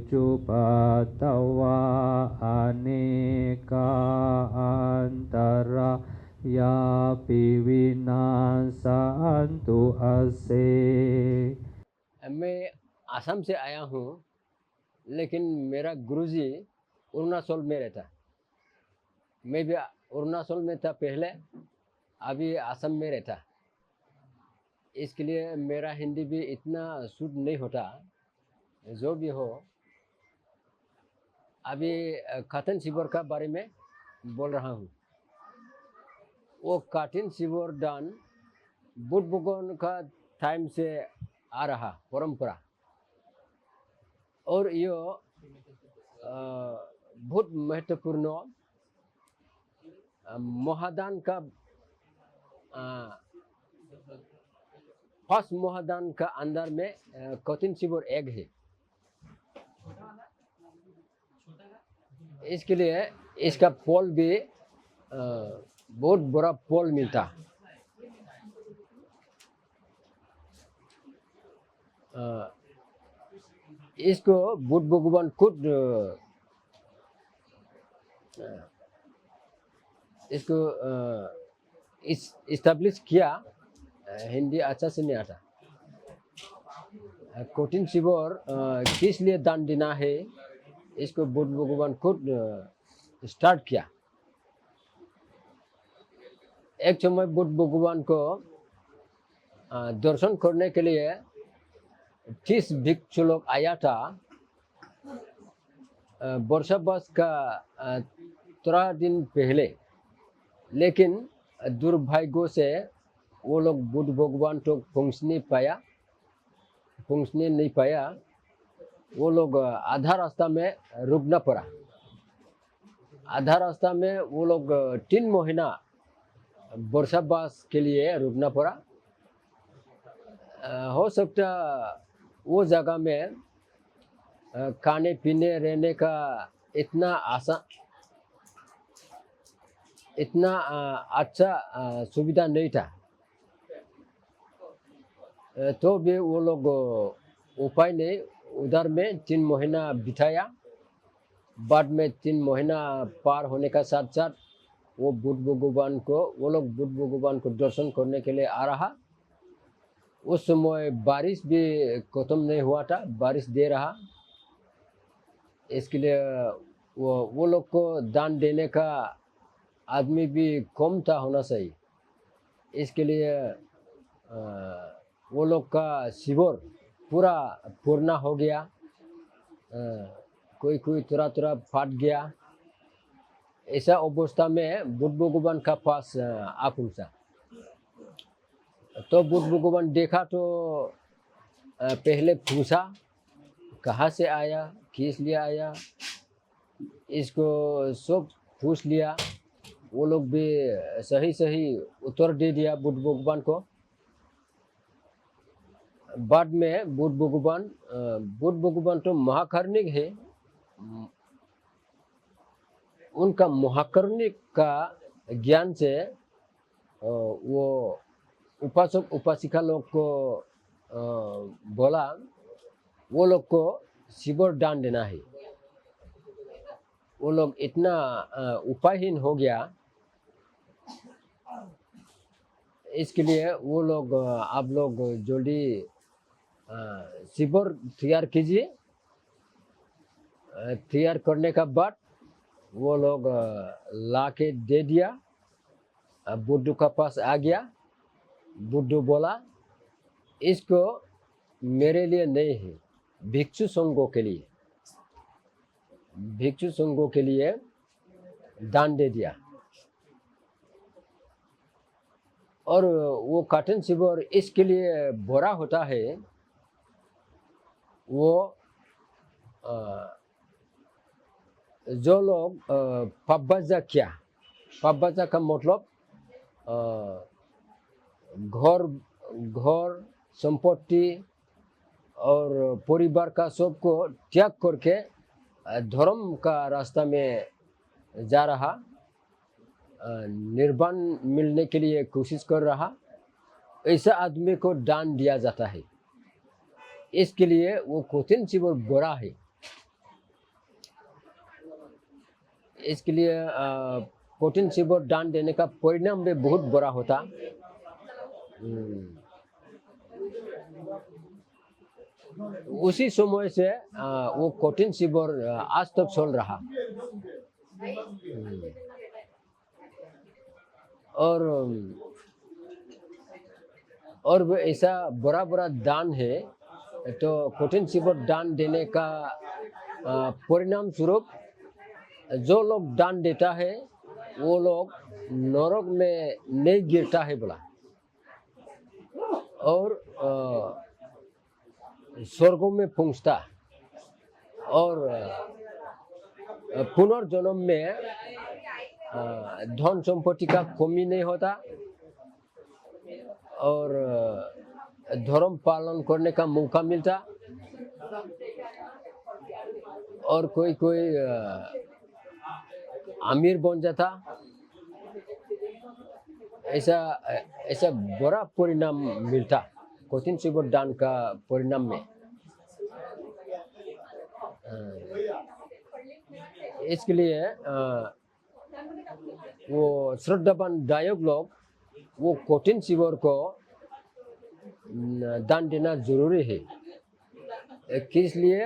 अनेका अंतरायापि विनाशन्तु असे।
मैं असम से आया हूँ, लेकिन मेरा गुरुजी अरुणाचल में रहता। मैं भी अरुणाचल में था पहले, अभी असम में रहता। इसके लिए मेरा हिंदी भी इतना शुद्ध नहीं होता। जो भी हो, अभी कठिन शिविर का बारे में बोल रहा हूँ। वो कठिन शिविर दान बुद्ध भगवान का टाइम से आ रहा परंपरा, और ये बहुत महत्वपूर्ण महादान का फर्स्ट महादान का अंदर में कठिन शिविर एक है। इसके लिए इसका पोल भी बहुत बड़ा पोल मिलता। इसको बुद्ध भगवान खुद इसको इस्टेब्लिश किया। हिंदी अच्छा से नहीं आता। कठिन शिविर किस लिए दान देना है, इसको बुद्ध भगवान खुद स्टार्ट किया। एक समय बुद्ध भगवान को दर्शन करने के लिए 30 भिक्षु लोग आया था। वर्षावास का 3 दिन पहले, लेकिन दुर्भाग्य से वो लोग बुद्ध भगवान तो पहुँचने नहीं पाया। वो लोग आधा रास्ता में रुकना पड़ा। आधा रास्ता में वो लोग 3 महीना वर्षावास के लिए रुकना पड़ा। हो सकता वो जगह में खाने पीने रहने का इतना अच्छा सुविधा नहीं था। तो भी वो लोग उपाय नहीं, उधर में 3 महीना बिताया। बाद में 3 महीना पार होने का साथ साथ वो लोग बुद्ध भगवान को दर्शन करने के लिए आ रहा। उस समय बारिश भी खत्म नहीं हुआ था, बारिश दे रहा। इसके लिए वो लोग को दान देने का आदमी भी कम था होना चाहिए। इसके लिए वो लोग का शिविर पूरा पूर्ण हो गया। कोई थोड़ा फट गया। ऐसा अवस्था में बुद्ध भगवान का पास आ पहुंचा। तो बुद्ध भगवान देखा तो पहले पूछा कहाँ से आया, किस लिए आया, इसको सब पूछ लिया। वो लोग भी सही उत्तर दे दिया बुद्ध भगवान को। बाद में बुद्ध भगवान तो महाकारुणिक है। उनका महाकारुणिक का ज्ञान से वो उपासक उपासिका लोग को बोला वो लोग को शिविर दान देना है। वो लोग इतना उपायहीन हो गया। इसके लिए वो लोग आप लोग जल्दी शिविर तैयार कीजिए। तैयार करने का बाद वो लोग ला के दे दिया। बुद्ध का पास आ गया। बुद्ध बोला इसको मेरे लिए नहीं है, भिक्षु संघों के लिए, भिक्षु संघों के लिए दान दे दिया। और वो कॉटन शिविर इसके लिए बड़ा होता है। वो जो लोग पब्बाजा का मतलब घर संपत्ति और परिवार का सबको त्याग करके धर्म का रास्ता में जा रहा, निर्वाण मिलने के लिए कोशिश कर रहा, ऐसा आदमी को दान दिया जाता है। इसके लिए वो कठिन शिविर बड़ा है। इसके लिए कठिन शिविर दान देने का परिणाम भी बहुत बड़ा होता। उसी समय से वो कठिन शिविर आज तक चल रहा। और वो ऐसा बड़ा बड़ा दान है। तो कठिन शिविर दान देने का परिणाम स्वरूप जो लोग दान देता है वो लोग नरक में नहीं गिरता है बोला, और स्वर्गों में पहुंचता, और पुनर्जन्म में धन संपत्ति का कमी नहीं होता, और धर्म पालन करने का मौका मिलता, और कोई अमीर बन जाता। ऐसा बड़ा परिणाम मिलता कठिन शिविर दान का परिणाम में। इसके लिए वो श्रद्धावान दायक लोग वो कठिन शिविर को दान देना जरूरी है। किस लिए?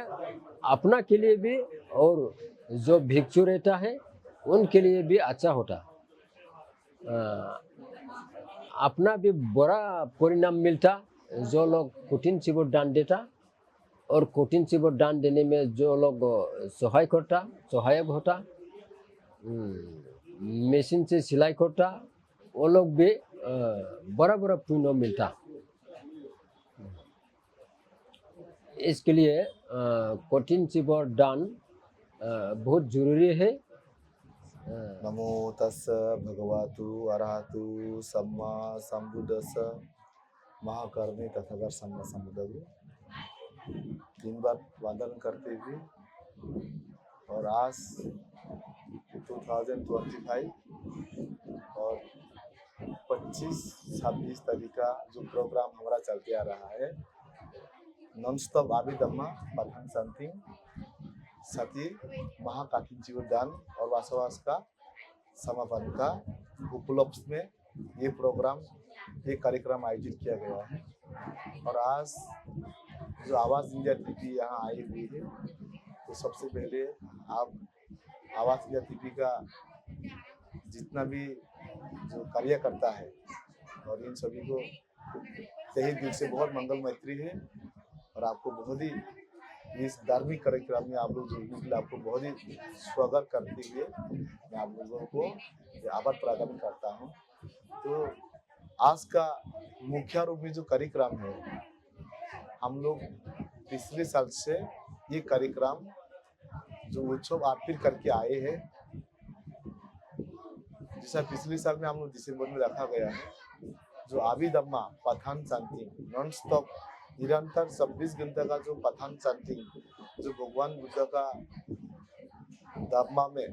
अपना के लिए भी और जो भिक्षु रहता है उनके लिए भी अच्छा होता। अपना भी बड़ा परिणाम मिलता जो लोग कठिन शिविर दान देता, और कठिन शिविर दान देने में जो लोग सहायक होता, मशीन से सिलाई करता, वो लोग भी बड़ा पुण्य मिलता। इसके लिए कठिन शिविर दान बहुत जरूरी है।
नमो तस्स भगवतु अरहतु सम्मा संबुद्धस्स महाकर्मे तथागत सम्मा संबुद्धु। दिन भर वंदन करते हुए और आज 2025 और 25-26 तारीख का जो प्रोग्राम हमारा चलते आ रहा है नॉन स्टॉप आबिदम्मा पठान शांति सती महाकाठिन जीवदान और वासवास का समापन का उपलक्ष्य में ये प्रोग्राम ये कार्यक्रम आयोजित किया गया है। और आज जो आवाज़ इंडिया टीवी यहाँ आई हुई है तो सबसे पहले आप आवाज़ इंडिया टीवी का जितना भी जो कार्यकर्ता है और इन सभी को तहे दिल से बहुत मंगल मैत्री है और आपको बहुत ही इस धार्मिक कार्यक्रम में आप लोग जुड़ने के लिए आपको बहुत ही स्वागत करते हुए मैं आप लोगों को आभार प्रदान करता हूँ। तो आज का मुख्य रूप में जो कार्यक्रम है हम लोग पिछले साल से ये कार्यक्रम जो उत्सव अर्पित करके आए हैं। जैसा पिछले साल में हम लोग दिसंबर में रखा गया है जो आबिदम्मा पठान शांति नॉन स्टॉप निरंतर 26 घंटे का जो पठान शांति जो भगवान बुद्ध का धर्म में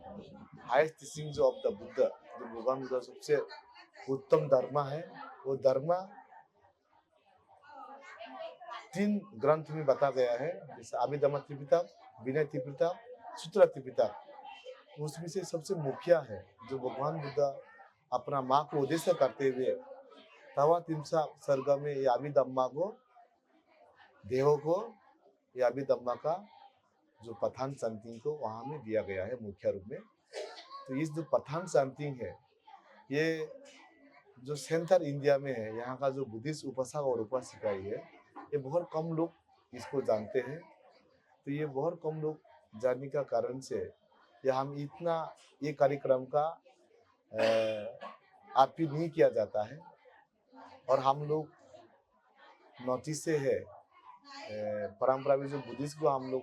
हाईएस्ट टीचिंग जो ऑफ द बुद्ध जो भगवान बुद्ध सबसे उत्तम धर्म है वो धर्म 3 ग्रंथ में बता गया है जैसे आबिदम्मा त्रिपिटक, विनय त्रिपिटक, सूत्र त्रिपिटक। उसमें से सबसे मुख्य है जो भगवान बुद्ध अपना माँ को उद्देश्य करते हुए तवा तिमसा सर्ग में ये आबिदम्मा को देवों को ये आबिदम्मा का जो पठान शांति को वहाँ में दिया गया है मुख्य रूप में। तो इस जो पठान शांति है ये जो सेंट्रल इंडिया में है यहाँ का जो बुद्धिस्ट उपासक और उपासिकाएं है ये बहुत कम लोग इसको जानते हैं। तो ये बहुत कम लोग जानने का कारण से ये हम इतना ये कार्यक्रम का अर्पित नहीं किया जाता है। और हम लोग नोटिस से है परंपरा में जो बुद्धिस्ट को हम लोग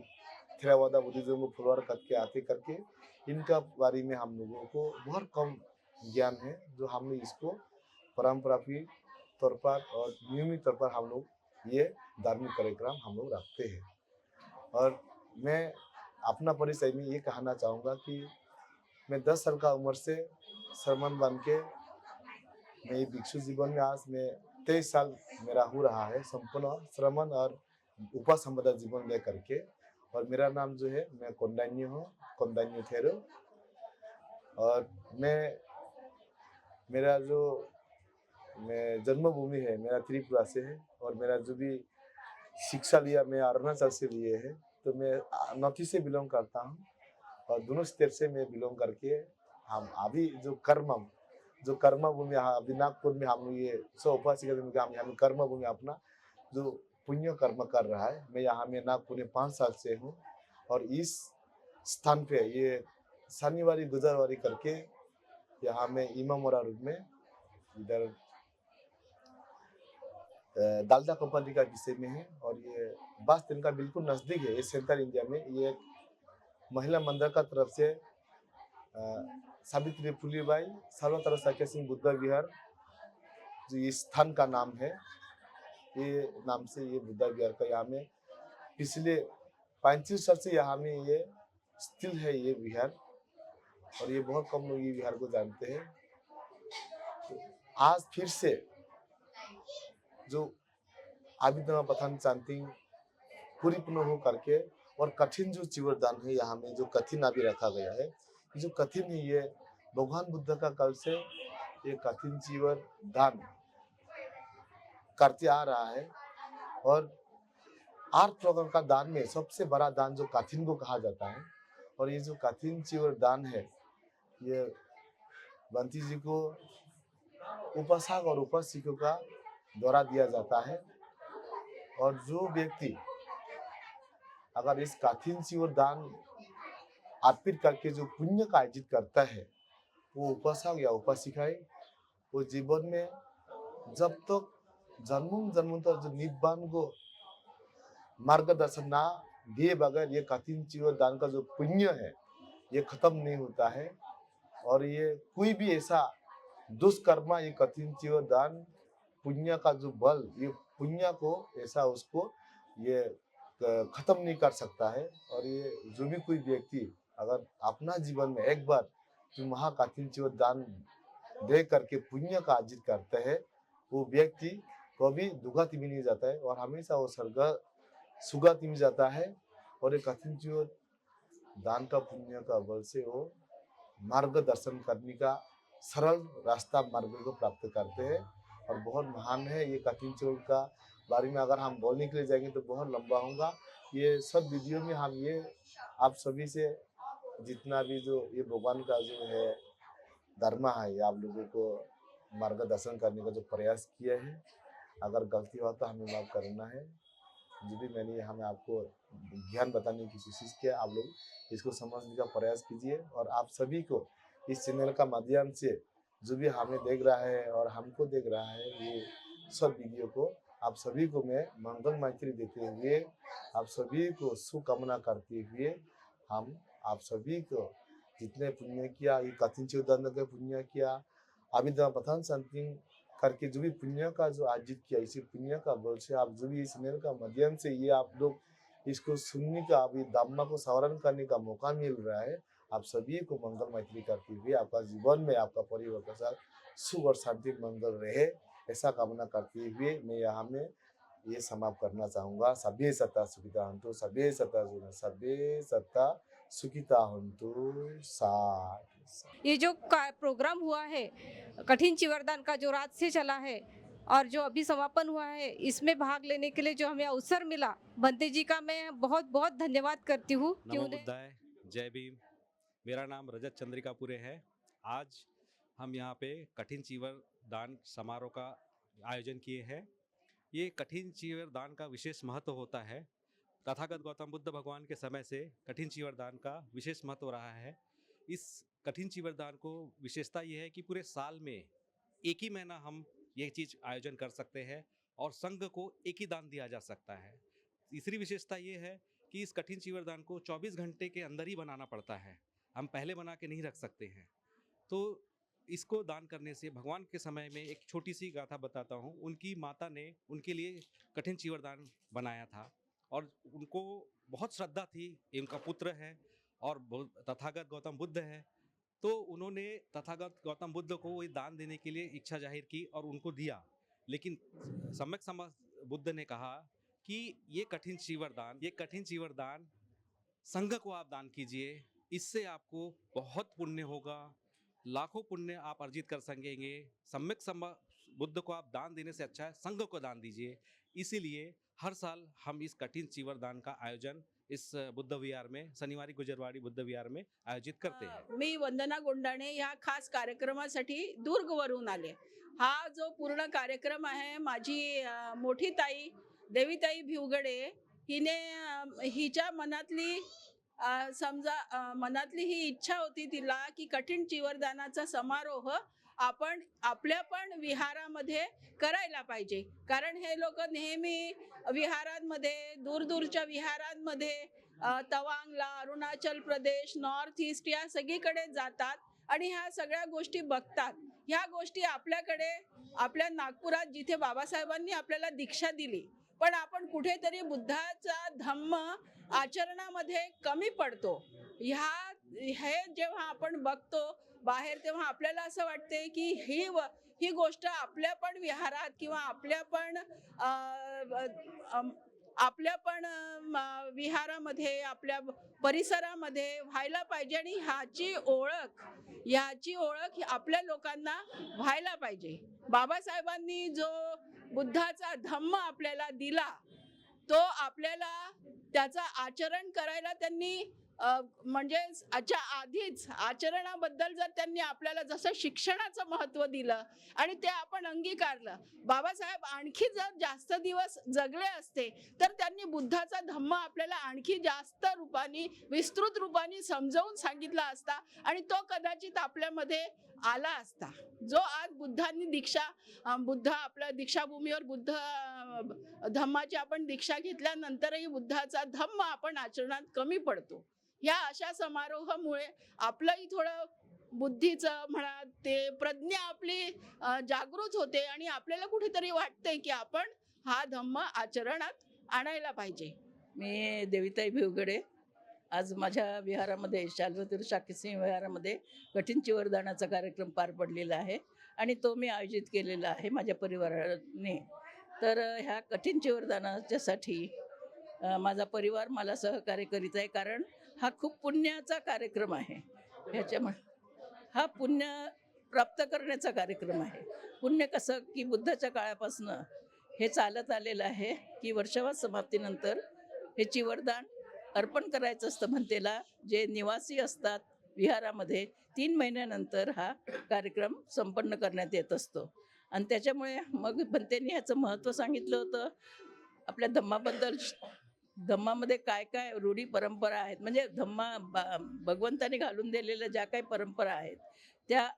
थेरावादा बुद्धिज्म को फॉलोअर करके आते करके इनका बारे में हम लोगों को बहुत कम ज्ञान है जो हम लोग इसको परंपरा के तौर पर और नियमित तौर पर हम लोग ये धार्मिक कार्यक्रम हम लोग रखते हैं। और मैं अपना परिचय में ये कहना चाहूँगा कि मैं 10 साल का उम्र से श्रमण बन के मैं भिक्षु जीवन में आज मैं 23 साल मेरा हो रहा है संपूर्ण श्रमण और उपसंपदा जीवन ले करके। और मेरा नाम जो है मैं कोंडान्य हूँ, कोंडान्य थेरो। और मेरा जो मैं जन्मभूमि है मेरा त्रिपुरा से है और मेरा जो भी शिक्षा लिया मैं अरुणाचल से लिए है। तो मैं नॉर्थ ईस्ट से बिलोंग करता हूँ और दोनों स्टेट से मैं बिलोंग करके हम अभी जो कर्म भूमि अभी नागपुर में हम ये सौ उपासिका हम यहाँ कर्म भूमि अपना जो पुण्य कर्म कर रहा है। मैं यहाँ में नागपुर में 5 साल से हूँ और इस स्थान पे ये शनिवारी गुजरवारी करके यहाँ में इमामोरा रूप में इधर दालदा कंपनी का विषय में है। और ये बस दिन का बिल्कुल नज़दीक है ये सेंट्रल इंडिया में। ये महिला मंदिर का तरफ से सावित्री फुलीबाई सर्वत्र सख्य सिंह बुद्ध विहार जो इस स्थान का नाम है ये नाम से ये बुद्ध विहार का यहाँ में पिछले 35 साल से यहाँ में ये स्थित है ये विहार। और ये बहुत कम लोग ये विहार को जानते हैं। तो आज फिर से जो आबिदम्मा पठान शांति पूरी पूर्ण हो करके और कठिन जो चिवरदान है यहाँ में जो कठिन अभी रखा गया है जो कठिन है ये भगवान बुद्ध का कल से ये कठिन चिवर दान करते आ रहा है। और 8 प्रकार का दान में सबसे बड़ा दान जो कठिन को कहा जाता है। और ये जो कठिन चिवर दान है ये बंती जी को उपासक और उपासिकों का द्वारा दिया जाता है। और जो व्यक्ति अगर इस कठिन चिवर दान अर्पित करके जो पुण्य का अर्जित करता है वो उपासक या उपासिकाएं वो जीवन में जब तक जन्मों जो निब्बान को मार्गदर्शन ना दिए बगैर ये कठिन चिवर दान का जो पुण्य है ये खत्म नहीं होता है। और ये कोई भी ऐसा दुष्कर्म ये कठिन चिवर दान पुण्य का जो बल ये पुण्य को ऐसा उसको ये खत्म नहीं कर सकता है। और ये जो भी कोई व्यक्ति अगर अपना जीवन में एक बार जो महाकठिन जीवन दान दे करके पुण्य का अर्जित करते हैं, वो व्यक्ति कभी दुखती भी नहीं जाता है और हमेशा वो स्वर्ग सुगति में जाता है। और एक कठिन जीवन दान का पुण्य का बल से वो मार्गदर्शन करने का सरल रास्ता मार्ग को प्राप्त करते हैं। और बहुत महान है ये कठिन जीवन का बारे में अगर हम बोलने के लिए जाएंगे तो बहुत लंबा होगा। ये सब वीडियो में हम ये आप सभी से जितना भी जो ये भगवान का जो है धर्म है, ये आप लोगों को मार्गदर्शन करने का जो प्रयास किया है। अगर गलती हुआ तो हमें माफ करना है। जो भी मैंने यहाँ में आपको ज्ञान बताने की कोशिश किया, आप लोग इसको समझने का प्रयास कीजिए। और आप सभी को इस चैनल का माध्यम से जो भी हमें देख रहा है और हमको देख रहा है, ये सब वीडियो को आप सभी को मैं मंगल मैत्री देते हुए, आप सभी को शुभकामना करते हुए, हम आप सभी को जितने पुण्य किया, ये कठिन जीवन के पुण्य किया, अभी पठान शांति करके जो भी पुण्य का जो अर्जित किया, इसी पुण्य का बल से आप जो भी इस चैनल का माध्यम से ये आप लोग इसको सुनने का, अभी धम्म को सवरण करने का मौका मिल रहा है। आप सभी को मंगल मैत्री करते हुए आपका जीवन में आपका परिवार के साथ सुख और शांति मंगल रहे, ऐसा कामना करते हुए मैं यहाँ में ये समाप्त करना चाहूँगा। सभी सत्ता सुखिता हंतु, सभी सत्ता सुना, सभी सत्ता सुखिता हंतु। साथ
ये जो प्रोग्राम हुआ है कठिन चिवरदान का, जो रात से चला है और जो अभी समापन हुआ है, इसमें भाग लेने के लिए जो हमें अवसर मिला, बंते जी का मैं बहुत बहुत धन्यवाद करती हूँ।
नमो बुद्धाय, जय भीम। मेरा नाम रजत चंद्रिकापुरे है। आज हम यहाँ पे कठिन चीवर दान समारोह का आयोजन किए हैं। ये कठिन चीवर दान का विशेष महत्व होता है। तथागत गौतम बुद्ध भगवान के समय से कठिन चीवर दान का विशेष महत्व रहा है। इस कठिन चीवर दान को विशेषता ये है कि पूरे साल में एक ही महीना हम ये चीज़ आयोजन कर सकते हैं और संघ को एक ही दान दिया जा सकता है। तीसरी विशेषता ये है कि इस कठिन चीवर दान को 24 घंटे के अंदर ही बनाना पड़ता है, हम पहले बना के नहीं रख सकते हैं। तो इसको दान करने से भगवान के समय में एक छोटी सी गाथा बताता हूँ। उनकी माता ने उनके लिए कठिन चीवर दान बनाया था और उनको बहुत श्रद्धा थी, उनका पुत्र है और तथागत गौतम बुद्ध है। तो उन्होंने तथागत गौतम बुद्ध को वो दान देने के लिए इच्छा जाहिर की और उनको दिया। लेकिन सम्यक संबुद्ध बुद्ध ने कहा कि ये कठिन चीवर दान संघ को आप दान कीजिए, इससे आपको बहुत पुण्य होगा, लाखों पुण्य आप अर्जित कर सकेंगे। सम्यक संबुद्ध बुद्ध को आप दान देने से अच्छा है संघ को दान दीजिए। इसीलिए हर साल हम इस कठिन चीवर दान का आयोजन इस बुद्ध विहार में, शनिवारी गुजरवाडी बुद्ध विहार में आयोजित करते हैं।
मी वंदना गोंडाणे ह्या खास कार्यक्रमासाठी दुर्गवरून आले। हा जो पूर्ण कार्यक्रम आहे, माझी मोठी ताई देवीताई भिवगडे हिने हिच्या मनातली मनातली ही इच्छा होती तिला की कठीण चीवरदानाचा समारोह आपण आपल्या पण विहारामध्ये करायला पाहिजे। कारण हे लोक नेहमी विहारांमध्ये, दूरदूरच्या विहारांमध्ये, तवांगला, अरुणाचल प्रदेश, नॉर्थ ईस्ट या सगळीकडे जातात आणि ह्या सगळ्या गोष्टी बघतात। ह्या गोष्टी आपल्याकडे, आपल्या नागपुरात जिथे बाबासाहेबांनी आपल्याला दीक्षा दिली, पण आपण कुठेतरी बुद्धाचा धम्म आचरणामध्ये कमी पडतो। हे जेव्हा आपण बघतो बाहेर, तेव्हा आपल्याला असं वाटते की ही गोष्ट आपल्या पण विहारात किंवा आपल्या पण विहारामध्ये, आपल्या परिसरामध्ये व्हायला पाहिजे आणि ह्याची ओळख आपल्या लोकांना व्हायला पाहिजे। बाबासाहेबांनी जो बुद्धाचा धम्म आपल्याला दिला, तो आपल्याला त्याचा आचरण करायला त्यांनी म्हणजे आधीच आचरणाबद्दल जर त्यांनी आपल्याला जसं शिक्षणाचं महत्त्व दिलं आणि ते आपण अंगीकारलं, बाबासाहेब आणखी जर जास्त दिवस जगले असते तर त्यांनी बुद्धाचा धम्म आपल्याला आणखी जास्त रूपाने, विस्तृत रूपाने समजावून सांगितला असता आणि तो कदाचित आपल्यामध्ये आला असता। जो आज बुद्धांनी बुद्ध आपल्या दीक्षाभूमीवर बुद्ध धम्माची आपण दीक्षा घेतल्यानंतरही बुद्धाचा धम्म आपण आचरणात कमी पडतो। या अशा समारोहामुळे आपलंही थोडं बुद्धीचं म्हणा, ते प्रज्ञा आपली जागृत होते आणि आपल्याला कुठेतरी वाटतंय की आपण हा धम्म आचरणात आणायला पाहिजे। मी देविताई भिवगडे. आज माझ्या विहारामध्ये शाल्वतीर्थ शाकीसिंह विहारामध्ये कठीण चिवरदानाचा कार्यक्रम पार पडलेला आहे आणि तो मी आयोजित केलेला आहे माझ्या परिवाराने. तर ह्या कठीण चिवरदानाच्यासाठी माझा परिवार मला सहकार्य करीत आहे, कारण हा खूप पुण्याचा कार्यक्रम आहे. ह्याच्यामुळे हा पुण्य प्राप्त करण्याचा कार्यक्रम आहे. पुण्य कसं की बुद्धाच्या काळापासनं हे चालत आलेलं आहे की वर्षावास समाप्तीनंतर हे चिवरदान अर्पण करायचं असतं भंतेला. जे निवासी असतात विहारामध्ये 3 महिन्यानंतर हा कार्यक्रम संपन्न करण्यात येत असतो. आणि त्याच्यामुळे मग भंतेंनी ह्याचं महत्त्व सांगितलं होतं. आपल्या धम्माबद्दल, धम्मामध्ये काय काय रूढी परंपरा आहेत, म्हणजे भगवंताने घालून दिलेल्या ज्या काही परंपरा आहेत त्या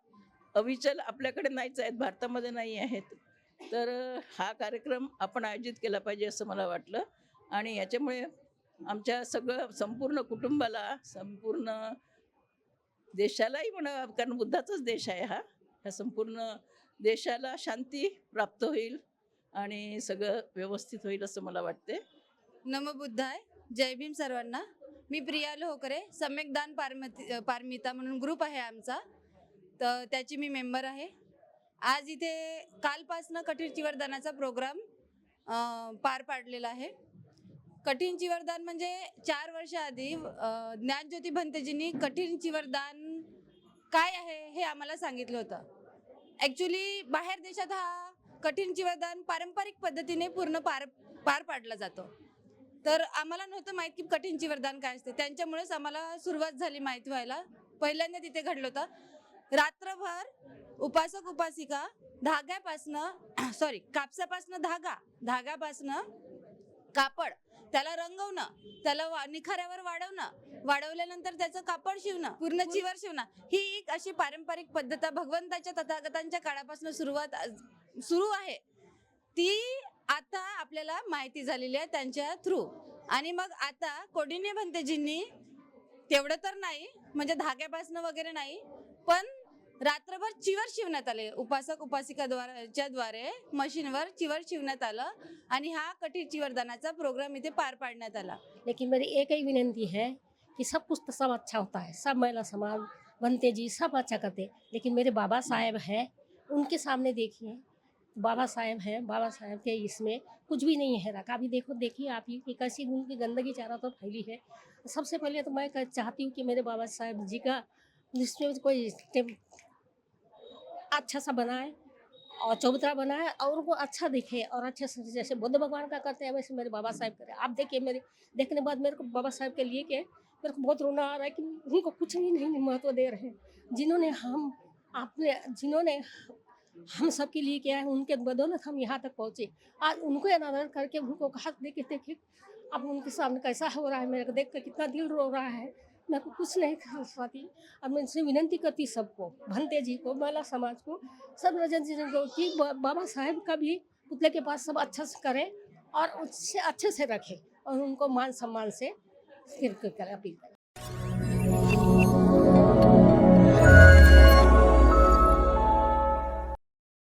अविचल आपल्याकडे नाहीच आहेत, भारतामध्ये नाही आहेत. तर हा कार्यक्रम आपण आयोजित केला पाहिजे असं मला वाटलं. आणि याच्यामुळे आमच्या संपूर्ण कुटुंबाला, संपूर्ण देशालाही म्हणा, कारण बुद्धाचाच देश आहे हा, ह्या संपूर्ण देशाला शांती प्राप्त होईल आणि सगळं व्यवस्थित होईल असं मला वाटते.
नमो बुद्धाय. जय भीम सर्वांना. मी प्रिया लोहकरे. सम्यक दान पारमिता म्हणून ग्रुप आहे आमचा, तर त्याची मी मेंबर आहे. आज इथे कालपासनं कठीण चिवरदानाचा प्रोग्राम पार पाडलेला आहे. कठीण चिवरदान म्हणजे 4 वर्ष आधी ज्ञानज्योती भंतेजींनी कठीण चिवरदान काय आहे हे आम्हाला सांगितलं होतं. ॲक्च्युली बाहेर देशात हा कठीण चिवरदान पारंपरिक पद्धतीने पूर्ण पार पाडला जातो. तर आम्हाला नव्हतं माहीत की कठीण चिवरदान काय असते. त्यांच्यामुळेच आम्हाला सुरुवात झाली माहीत व्हायला. पहिल्यांदा तिथे घडलं होतं. रात्रभर उपासक उपासिका कापसापासनं धागापासनं कापड, त्याला रंगवणं, त्याला निखाऱ्यावर वाढवल्यानंतर त्याचं कापड शिवणं, पूर्ण चिवर शिवणं, ही एक अशी पारंपरिक पद्धत भगवंताच्या तथागतांच्या काळापासून सुरू आहे. ती आता आपल्याला माहिती झालेली आहे त्यांच्या थ्रू. आणि मग आता कौंडिन्य भंतेजींनी तेवढं तर नाही, म्हणजे धाग्यापासनं वगैरे नाही, पण रात्रभर चिवर शिवण्यात आले. उपासक उपासिकाद्वारे मशीनवर चिवर शिवण्यात आलं आणि हा कठीण चिवरदानाचा प्रोग्राम इथे पार पाडण्यात आला.
लेकिन मेरी एक ही विनंती है कि सब कुछ तो सब अच्छा होता है, सब महिला समाज बनते जी सब अच्छा करते, लेकिन मेरे बाबा साहेब हैं, उनके सामने देखिए, बाबा साहेब हैं, बाबा साहेब के इसमें कुछ भी नहीं है रखा. अभी देखिए आप ही कि कैसी उनकी गंदगी चारों तरफ फैली है. सबसे पहले तो मैं चाहती हूँ कि मेरे बाबा साहेब जी का जिसमें कोई अच्छा सा बनाए और चबूतरा बनाए और उनको अच्छा दिखे और अच्छे से, जैसे बुद्ध भगवान का करते हैं वैसे मेरे बाबा साहेब करें. आप देखिए, मेरे देखने बाद मेरे को बाबा साहेब के लिए के मेरे को बहुत रोना आ रहा है कि उनको कुछ भी नहीं महत्व दे रहे हैं. जिन्होंने हम सब के लिए किया है, उनके बदौलत हम यहाँ तक पहुँचे. आज उनको अनादर करके उनको हाथ देखिए अब उनके सामने कैसा हो रहा है. मेरे को देख कर कितना दिल रो रहा है. मैं को कुछ नहीं कर पाती. अब मैं इनसे विनंती करती सबको, भंते जी को, महिला समाज को, सब रजन जी को कि बाबा साहेब का भी पुतले के पास सब अच्छा से करें और उससे अच्छे से रखें और उनको मान सम्मान से फिर करें, अपील करें.